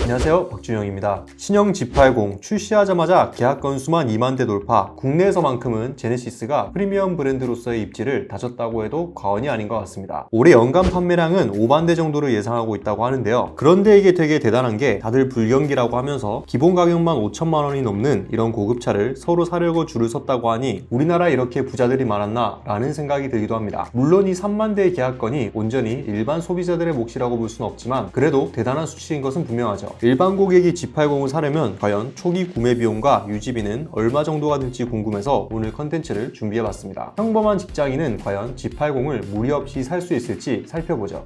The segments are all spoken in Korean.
안녕하세요, 박준영입니다. 신형 G80 출시하자마자 계약 건수만 2만 대 돌파, 국내에서만큼은 제네시스가 프리미엄 브랜드로서의 입지를 다졌다고 해도 과언이 아닌 것 같습니다. 올해 연간 판매량은 5만 대 정도를 예상하고 있다고 하는데요. 그런데 이게 되게 대단한 게 다들 불경기라고 하면서 기본 가격만 5천만 원이 넘는 이런 고급차를 서로 사려고 줄을 섰다고 하니 우리나라에 이렇게 부자들이 많았나 라는 생각이 들기도 합니다. 물론 이 3만 대의 계약건이 온전히 일반 소비자들의 몫이라고 볼 수는 없지만 그래도 대단한 수치인 것은 분명하죠. 일반 고객이 G80을 사려면 과연 초기 구매 비용과 유지비는 얼마 정도가 들지 궁금해서 오늘 컨텐츠를 준비해봤습니다. 평범한 직장인은 과연 G80을 무리 없이 살 수 있을지 살펴보죠.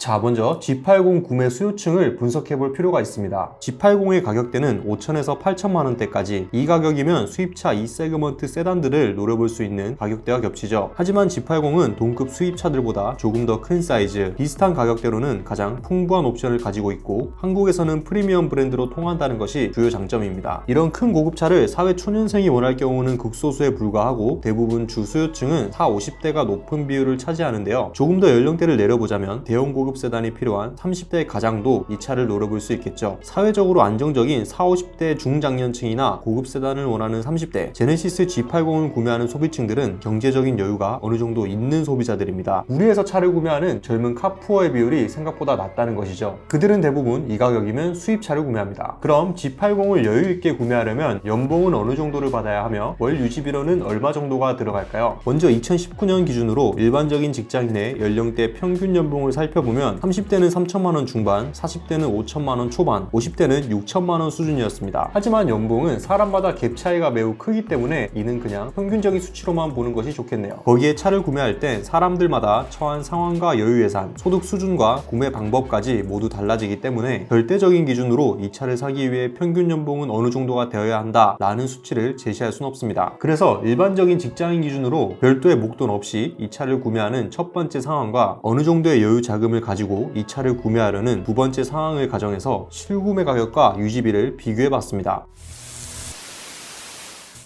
자, 먼저 G80 구매 수요층을 분석해 볼 필요가 있습니다. G80의 가격대는 5천에서 8천만 원대까지, 이 가격이면 수입차 2세그먼트 세단들을 노려볼 수 있는 가격대와 겹치죠. 하지만 G80은 동급 수입차들보다 조금 더 큰 사이즈, 비슷한 가격대로는 가장 풍부한 옵션을 가지고 있고 한국에서는 프리미엄 브랜드로 통한다는 것이 주요 장점입니다. 이런 큰 고급차를 사회 초년생이 원할 경우는 극소수에 불과하고 대부분 주 수요층은 40, 50대가 높은 비율을 차지하는데요. 조금 더 연령대를 내려보자면 대형 고급 세단이 필요한 30대 가장도 이 차를 노려볼 수 있겠죠. 사회적으로 안정적인 40, 50대 중장년층이나 고급 세단을 원하는 30대, 제네시스 G80을 구매하는 소비층들은 경제적인 여유가 어느 정도 있는 소비자들입니다. 무리해서 차를 구매하는 젊은 카푸어의 비율이 생각보다 낮다는 것이죠. 그들은 대부분 이 가격이면 수입차를 구매합니다. 그럼 G80을 여유 있게 구매하려면 연봉은 어느 정도를 받아야 하며 월 유지비로는 얼마 정도가 들어갈까요? 먼저 2019년 기준으로 일반적인 직장인의 연령대 평균 연봉을 살펴보면 30대는 3천만 원 중반, 40대는 5천만 원 초반, 50대는 6천만 원 수준이었습니다. 하지만 연봉은 사람마다 갭 차이가 매우 크기 때문에 이는 그냥 평균적인 수치로만 보는 것이 좋겠네요. 거기에 차를 구매할 땐 사람들마다 처한 상황과 여유 예산, 소득 수준과 구매 방법까지 모두 달라지기 때문에 절대적인 기준으로 이 차를 사기 위해 평균 연봉은 어느 정도가 되어야 한다 라는 수치를 제시할 수는 없습니다. 그래서 일반적인 직장인 기준으로 별도의 목돈 없이 이 차를 구매하는 첫 번째 상황과 어느 정도의 여유 자금을 가지고 이 차를 구매하려는 두 번째 상황을 가정해서 실구매 가격과 유지비를 비교해봤습니다.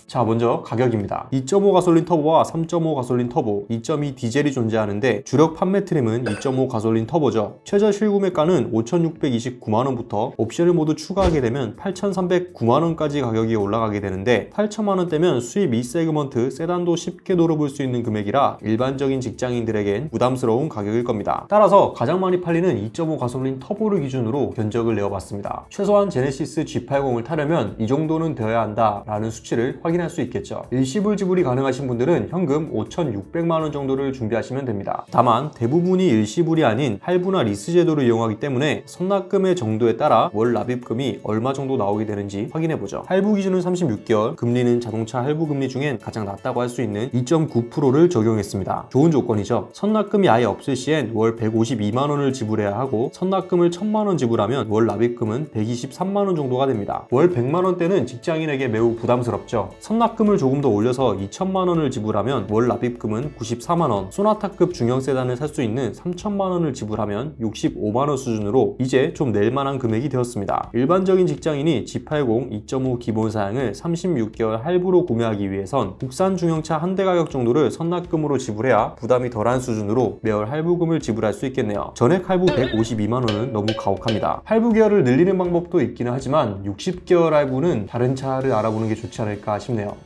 자, 먼저 가격입니다. 2.5 가솔린 터보와 3.5 가솔린 터보, 2.2 디젤이 존재하는데 주력 판매 트림은 2.5 가솔린 터보죠. 최저 실구매가는 5,629만원부터 옵션을 모두 추가하게 되면 8,309만원까지 가격이 올라가게 되는데 8천만원대면 수입 2세그먼트 세단도 쉽게 노려볼 수 있는 금액이라 일반적인 직장인들에겐 부담스러운 가격일 겁니다. 따라서 가장 많이 팔리는 2.5 가솔린 터보를 기준으로 견적을 내어봤습니다. 최소한 제네시스 G80을 타려면 이 정도는 되어야 한다 라는 수치를 확인할 수 있겠죠. 일시불 지불이 가능하신 분들은 현금 5,600만원 정도를 준비하시면 됩니다. 다만 대부분이 일시불이 아닌 할부나 리스 제도를 이용하기 때문에 선납금의 정도에 따라 월 납입금이 얼마 정도 나오게 되는지 확인해보죠. 할부 기준은 36개월, 금리는 자동차 할부 금리 중엔 가장 낮다고 할 수 있는 2.9%를 적용했습니다. 좋은 조건이죠. 선납금이 아예 없을 시엔 월 152만원을 지불해야 하고 선납금을 1,000만원 지불하면 월 납입금은 123만원 정도가 됩니다. 월 100만원대는 직장인에게 매우 부담스럽죠. 선납금을 조금 더 올려서 2천만원을 지불하면 월 납입금은 94만원, 소나타급 중형 세단을 살 수 있는 3천만원을 지불하면 65만원 수준으로 이제 좀 낼만한 금액이 되었습니다. 일반적인 직장인이 G80 2.5 기본 사양을 36개월 할부로 구매하기 위해선 국산 중형차 한 대 가격 정도를 선납금으로 지불해야 부담이 덜한 수준으로 매월 할부금을 지불할 수 있겠네요. 전액 할부 152만원은 너무 가혹합니다. 할부 기간을 늘리는 방법도 있기는 하지만 60개월 할부는 다른 차를 알아보는 게 좋지 않을까 싶네요.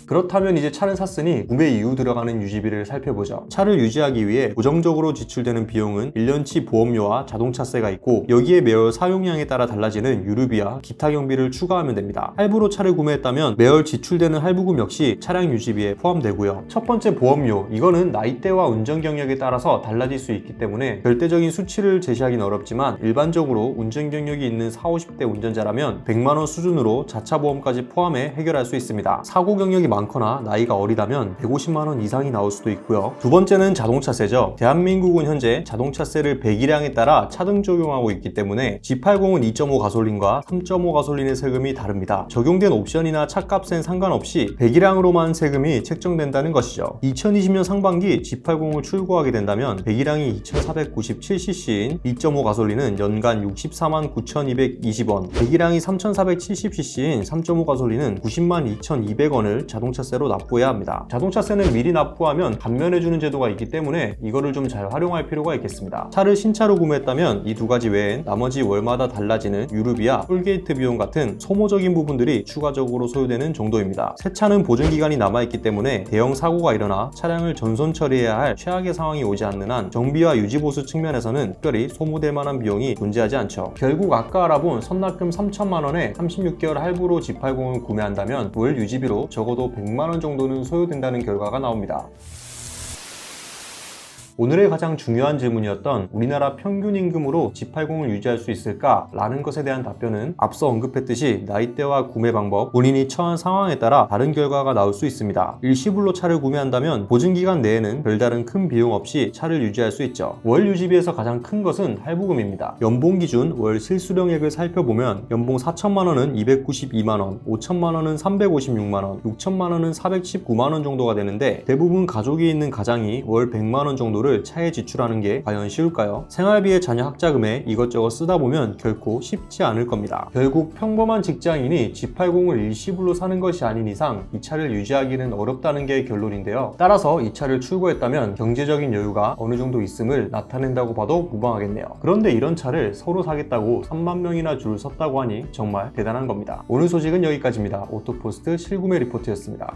그렇다면 이제 차를 샀으니 구매 이후 들어가는 유지비를 살펴보죠. 차를 유지하기 위해 고정적으로 지출되는 비용은 1년치 보험료와 자동차세가 있고 여기에 매월 사용량에 따라 달라지는 유류비와 기타 경비를 추가하면 됩니다. 할부로 차를 구매했다면 매월 지출되는 할부금 역시 차량 유지비에 포함되고요. 첫 번째 보험료, 이거는 나이대와 운전 경력에 따라서 달라질 수 있기 때문에 절대적인 수치를 제시하기는 어렵지만 일반적으로 운전 경력이 있는 40, 50대 운전자라면 100만원 수준으로 자차 보험까지 포함해 해결할 수 있습니다. 사고 경력이 많거나 나이가 어리다면 150만원 이상이 나올 수도 있고요. 두 번째는 자동차세죠. 대한민국은 현재 자동차세를 배기량에 따라 차등 적용하고 있기 때문에 G80은 2.5 가솔린과 3.5 가솔린의 세금이 다릅니다. 적용된 옵션이나 차값엔 상관없이 배기량으로만 세금이 책정된다는 것이죠. 2020년 상반기 G80을 출고하게 된다면 배기량이 2497cc인 2.5 가솔린은 연간 64만 9,220원, 배기량이 3470cc인 3.5 가솔린은 90만 2,200원을 자동 자동차세로 납부해야 합니다. 자동차세는 미리 납부하면 감면해주는 제도가 있기 때문에 이거를 좀 잘 활용할 필요가 있겠습니다. 차를 신차로 구매했다면 이 두 가지 외엔 나머지 월마다 달라지는 유류비와 톨게이트 비용 같은 소모적인 부분들이 추가적으로 소요되는 정도입니다. 새 차는 보증기간이 남아있기 때문에 대형 사고가 일어나 차량을 전손 처리해야 할 최악의 상황이 오지 않는 한 정비와 유지보수 측면에서는 특별히 소모될 만한 비용이 존재하지 않죠. 결국 아까 알아본 선납금 3천만 원에 36개월 할부로 G80을 구매한다면 월 유지비로 적어도 100만 원 정도는 소요된다는 결과가 나옵니다. 오늘의 가장 중요한 질문이었던 우리나라 평균 임금으로 G80을 유지할 수 있을까? 라는 것에 대한 답변은 앞서 언급했듯이 나이대와 구매 방법, 본인이 처한 상황에 따라 다른 결과가 나올 수 있습니다. 일시불로 차를 구매한다면 보증기간 내에는 별다른 큰 비용 없이 차를 유지할 수 있죠. 월 유지비에서 가장 큰 것은 할부금입니다. 연봉 기준 월 실수령액을 살펴보면 연봉 4천만 원은 292만 원, 5천만 원은 356만 원, 6천만 원은 419만 원 정도가 되는데 대부분 가족이 있는 가장이 월 100만 원 정도를 차에 지출하는 게 과연 쉬울까요? 생활비에 자녀 학자금에 이것저것 쓰다 보면 결코 쉽지 않을 겁니다. 결국 평범한 직장인이 G80을 일시불로 사는 것이 아닌 이상 이 차를 유지하기는 어렵다는 게 결론인데요. 따라서 이 차를 출고했다면 경제적인 여유가 어느 정도 있음을 나타낸다고 봐도 무방하겠네요. 그런데 이런 차를 서로 사겠다고 3만 명이나 줄 섰다고 하니 정말 대단한 겁니다. 오늘 소식은 여기까지입니다. 오토포스트 실구매 리포트였습니다.